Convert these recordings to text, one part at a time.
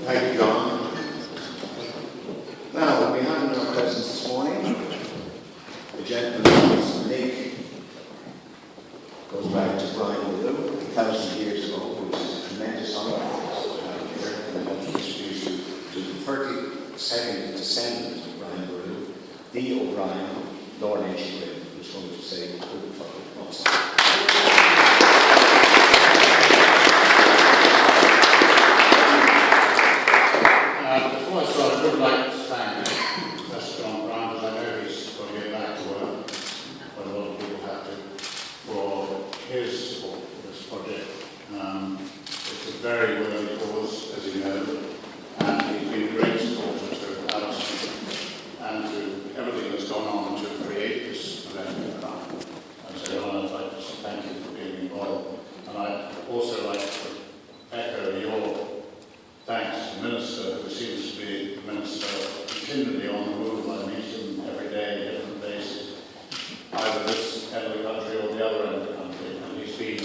Thank you, John. Now, we have in our presence this morning a gentleman whose link goes back to Brian Boru 1,000 years ago, which is a tremendous honour here, and I want to introduce you to the 32nd descendant of Brian Boru, the O'Brien, Lord Inchiquinn, who's going to say a good for also. Before I start, I would like to thank Professor John Brown, because I know he's going to get back to work, but a lot of people have to, for his support for this project. It's a very worthy cause, as you know, and he's been a great supporter to Alison and to everything that's gone on to create this event. And so I'd like to thank you for being involved. And I'd also like to echo your thanks to the Minister, who seems to be the Minister continually on the move. I meet him every day in different places, either this end of the country or the other end of the country. And he's been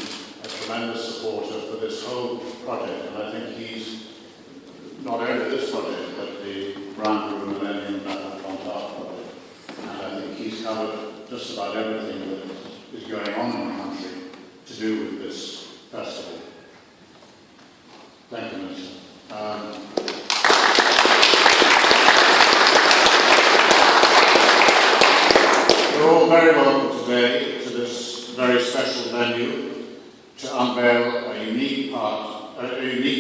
a tremendous supporter for this whole project. And I think he's not only this project, but the Brian Boru Millennium Crown project. And I think he's covered just about everything that is going on in the country to do with this festival. Thank you, Minister. We're all very welcome today to this very special venue to unveil a unique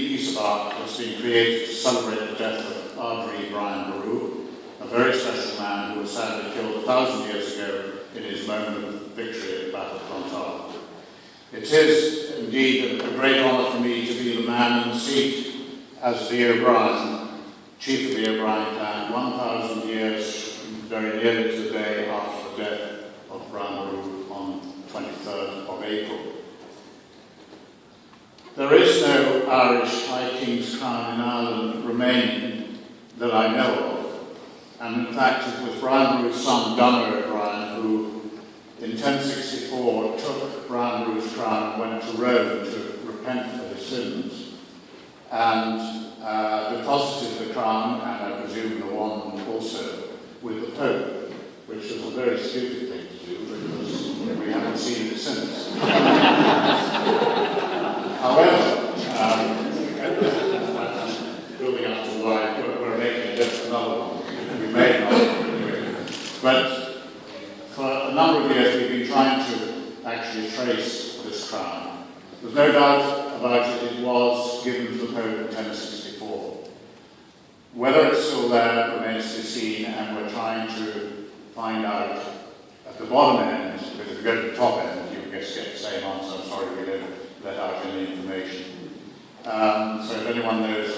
piece of art that's been created to celebrate the death of our Brian Boru, a very special man who was sadly killed 1,000 years ago in his moment of victory at the Battle of Clontarf. It is indeed a great honour for me to be the man in the seat as the O'Brien, chief of the O'Brien clan, 1,000 years, very nearly to the day after the death of Brian Boru on 23rd of April. There is no Irish High King's Crown in Ireland remaining that I know of, and in fact it was Brian Boru's son, Conor O'Brien, who in 1064 took Brian Boru's crown and went to Rome to repent for his sins, and deposited the crown, and I presume the wand also, with the Pope, which was a very stupid thing to do, because we haven't seen it since. However, building up to why we're making just another one. We made another one anyway. But for a number of years we've been trying to actually trace this crown. There's no doubt about it, it was given to the Pope in 1064. Whether it's still there remains to be seen, and we're trying to find out at the bottom end, because if you go to the top end, you can just get the same answer. I'm sorry we didn't let out any information. So if anyone knows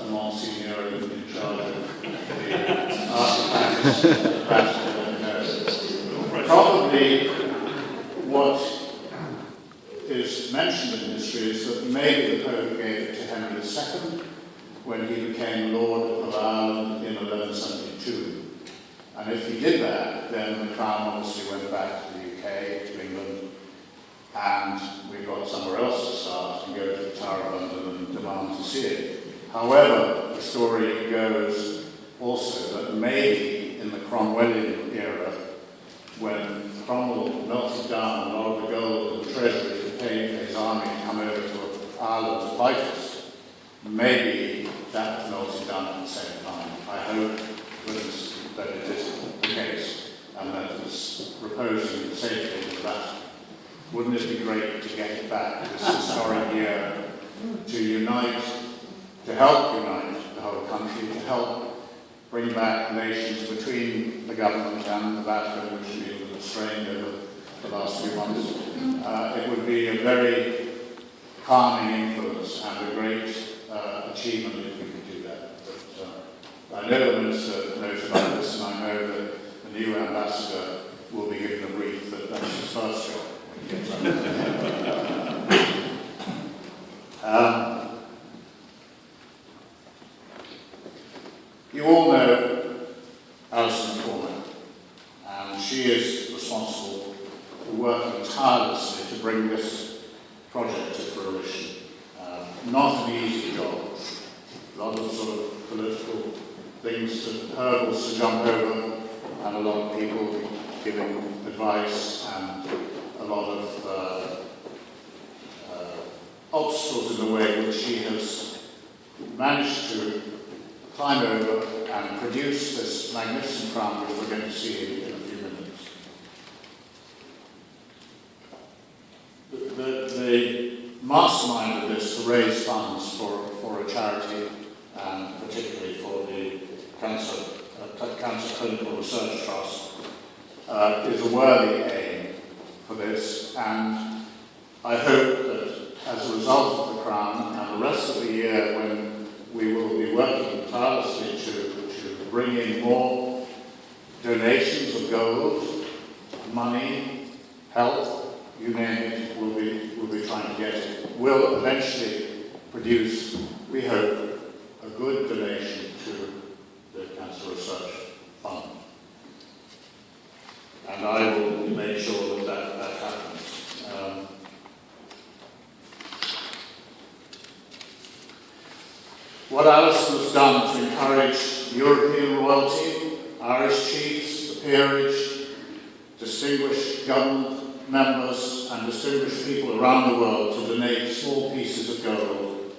a Monsignor in charge of the artifacts, perhaps let me know. Probably what is mentioned in history is that maybe the Pope gave it to Henry II when he became Lord of Ireland in 1172. And if he did that, then the crown obviously went back to the UK, to England, and we got somewhere else to start and go to the Tower of London and demand to see it. However, the story goes also that maybe in the Cromwellian era, when Cromwell melted down a lot of the gold and treasury to pay for his army to come over to Ireland to fight us, maybe that was melted down at the same time. I hope that it is the case, and that it's reposing safely with that. Wouldn't it be great to get it back this historic year, to unite, to help unite the whole country, to help bring back relations between the government and the Vatican, which has been strained over the last few months. It would be a very calming influence and a great achievement if we could do that. But I know the Minister knows about this, and I know that the new ambassador will be given a brief that that's his first job when he gets up. You all know Alison McCormick, and she is responsible for working tirelessly to bring this project to fruition. Not an easy job. lot of sort of political things, hurdles to jump over, and a lot of people giving advice and a lot of obstacles in the way, which she has managed to climb over and produce this magnificent crown, which we're going to see in a few minutes. The mastermind of this to raise funds for a charity, and particularly for the Cancer Clinical Research Trust, is a worthy aim for this, and I hope that as a result of the Crown and the rest of the year, when we will be working tirelessly to bring in more donations of gold, money, health, you name it, we'll be trying to get it, will eventually produce, we hope, a good donation to the Cancer Research Fund. And I will make sure that happens. What Alison has done to encourage European royalty, Irish chiefs, the peerage, distinguished government members and distinguished people around the world to donate small pieces of gold,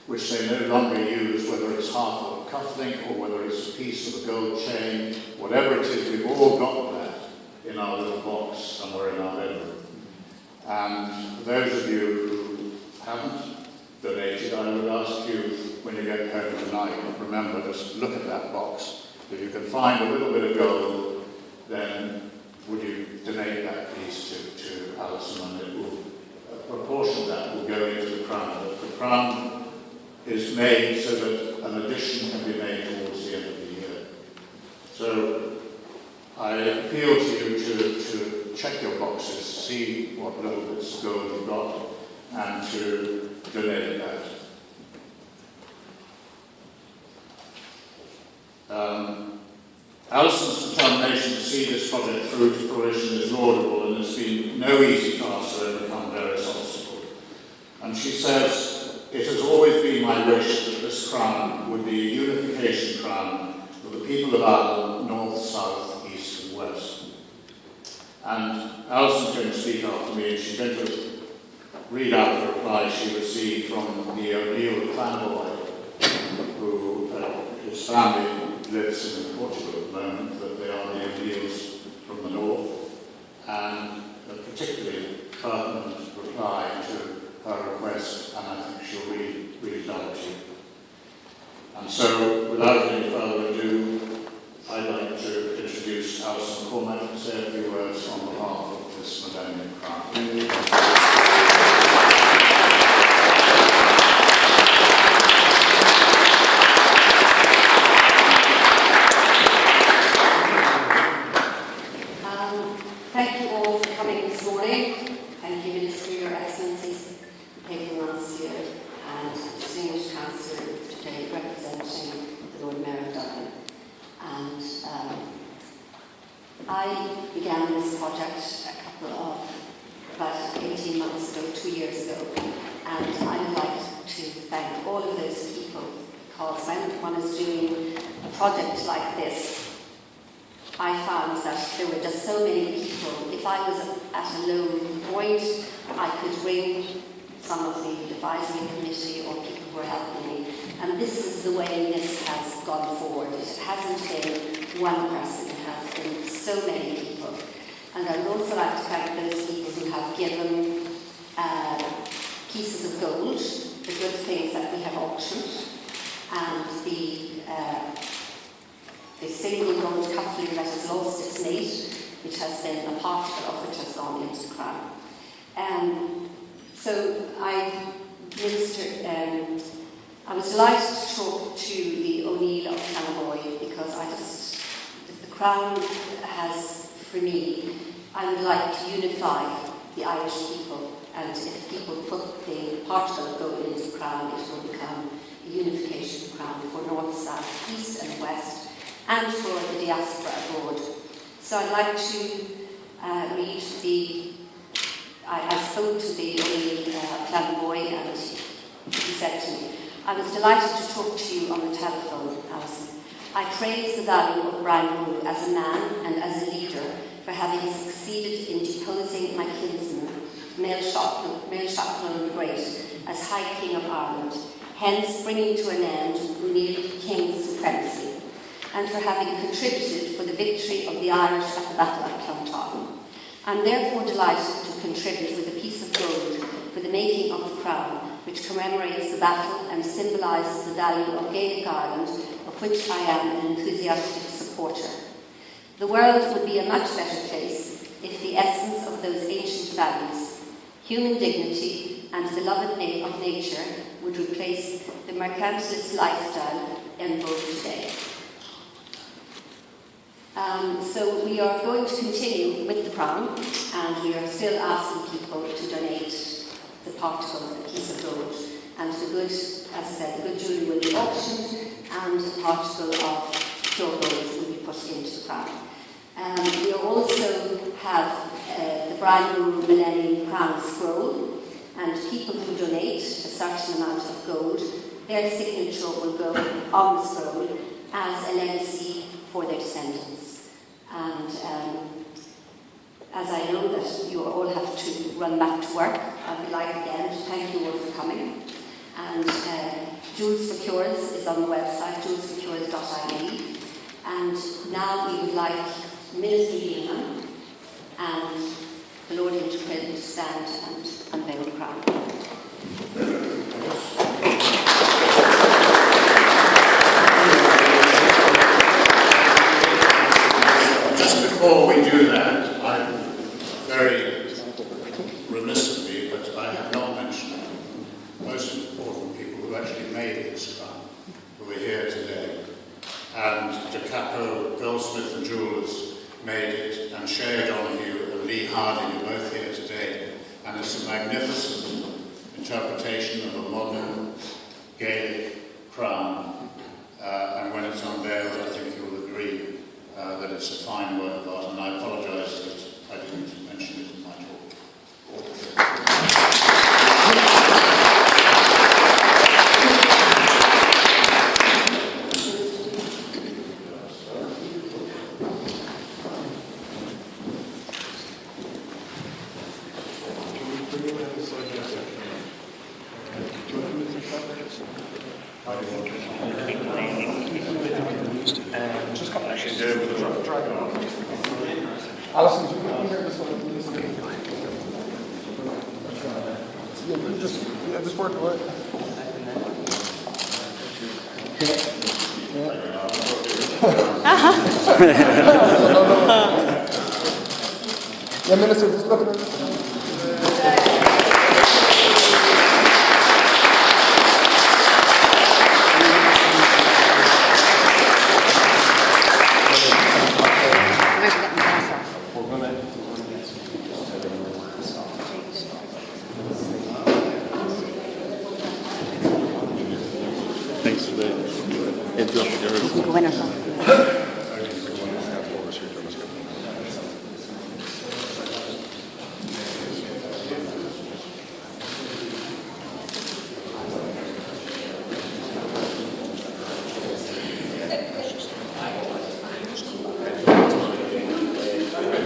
which they no longer use, whether it's half of a cufflink or whether it's a piece of a gold chain, whatever it is, we've all got that in our little box somewhere in our bedroom. And for those of you who haven't donated, I would ask you, when you get home tonight, remember, just look at that box. If you can find a little bit of gold, then would you donate that piece to Alison, and it will, a proportion of that will go into the crown. But the crown is made so that an addition can be made towards the end of the year. So I appeal to you to check your boxes, see what little bits of gold you've got, and to donate that. Alison's determination to see this project through to fruition is laudable, and it's been no easy task to overcome various obstacles. And she says, "It has always been my wish that this crown would be a unification crown for the people of Ireland, north, south, east and west." And Alison's going to speak after me, and she's going to read out the reply she received from the O'Neill clan boy, who his family lives in Portugal at the moment, that they are the O'Neills from the north, and a particularly pertinent reply to her request, and I think she'll read it out to you. And so, without any further ado, I'd like to introduce Alison McCormick and say a few words on behalf of this Millennium Crown. Thank you all for coming this morning. Thank you, Minister, Your Excellencies, for taking us here, and distinguished councillor today representing the Lord Mayor of Dublin. And I began this project about 18 months ago, 2 years ago, and I would like to thank all of those people, because when one is doing a project like this, I found that there were just so many people. If I was at a low point, I could ring some of the advisory committee or people who were helping me. And this is the way this has gone forward. It hasn't been one person, it has been so many people. And I would also like to thank those people who have given pieces of gold, the good things that we have auctioned, and the single gold cufflink that has lost its mate, which has been a particle of which has gone into the crown. So I was delighted to talk to the O'Neill of Canaboy, because the crown has, for me, I would like to unify the Irish people, and if people put the particle of gold into the crown, it will become a unification crown for north, south, east and west, and for the diaspora abroad. So I'd like to read I spoke to the O'Neill clan boy, and he said to me, I was delighted to talk to you on the telephone, Alison. I praise the value of Brian Boru as a man and as a leader for having succeeded in deposing my kinsman, Mael Shotland the Great, as High King of Ireland, hence bringing to an end O'Neill King's supremacy, and for having contributed for the victory of the Irish at the Battle of Clontarf. I am therefore delighted to contribute with a piece of gold for the making of the crown, which commemorates the battle and symbolises the value of Gaelic Ireland, of which I am an enthusiastic supporter. The world would be a much better place if the essence of those ancient values, human dignity and the love of nature, would replace the mercantilist lifestyle in vogue today. So we are going to continue with the crown, and we are still asking people to donate the particle, the piece of gold, and the good, as I said, the good jewellery will be auctioned, and the particle of pure gold will be put into the crown. We also have the Brian Boru Millennium Crown scroll, and people who donate a certain amount of gold, their signature will go on the scroll as a legacy for their descendants. And as I know that you all have to run back to work, I would like again to thank you all for coming. And Jules for Cures is on the website, julesforcures.ie. And now we would like Minister Lehman and the Lord Inchiquinn to stand and unveil the crown. Just before we do that, I'm very remiss of me, but I have not mentioned the most important people who actually made this crown, who are here today. And De Capo, Goldsmith and Jewellers made it, and Shay O'Donoghue and Lee Harding are both here today. And it's a magnificent interpretation of a modern Gaelic crown. And when it's unveiled, I think you'll agree that it's a fine work of art, and I apologise that I didn't mention it in my talk. Alison, do you want to hear this one? Just work away. Yeah, Minister, just look at it. Thanks for the introduction.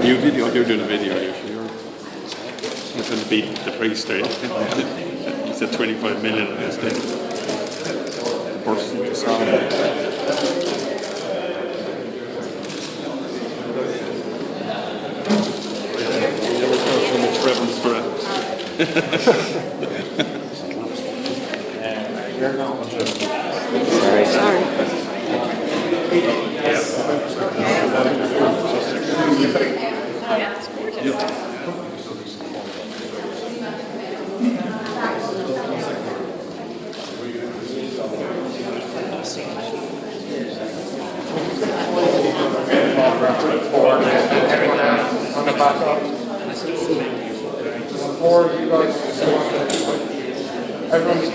New video, you're doing a video, you're going to beat the priest, right? He said 25 million of this thing. Person to song. You never felt so much reverence for it. Sorry. On the back up. Just forward, you guys. Everyone's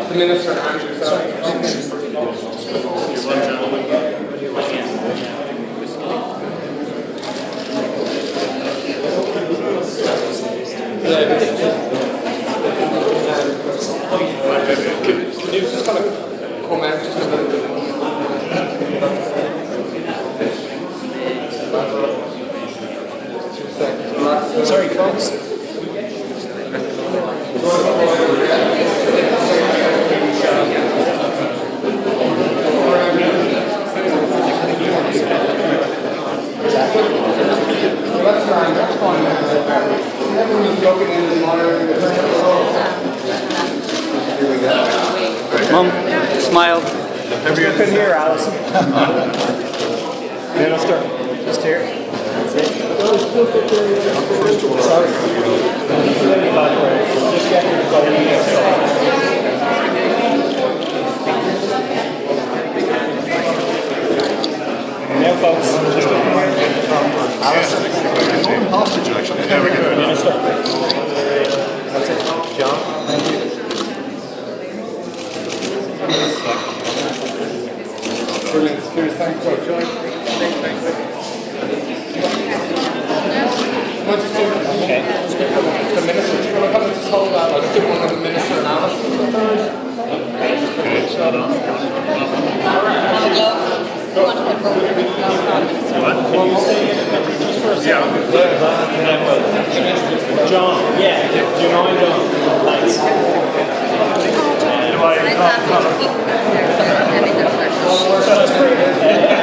the minister and Andrew. Sorry, folks. That's fine. Everyone's looking in the monitor. Here we go. Mum, smile. You can hear Alison. Minister, just here. That's it. Sorry. Just get your now, folks, just looking right. Alison. Hostage, actually. There we go. Minister. That's it. John, thank you. Brilliant. Cheers. Thanks for joining. Okay. The minister, do you want to come and just hold that? I'll just do one of the minister analysis. Okay, so done. John, yeah. Do you mind, John? Thanks. Let's ask them to keep their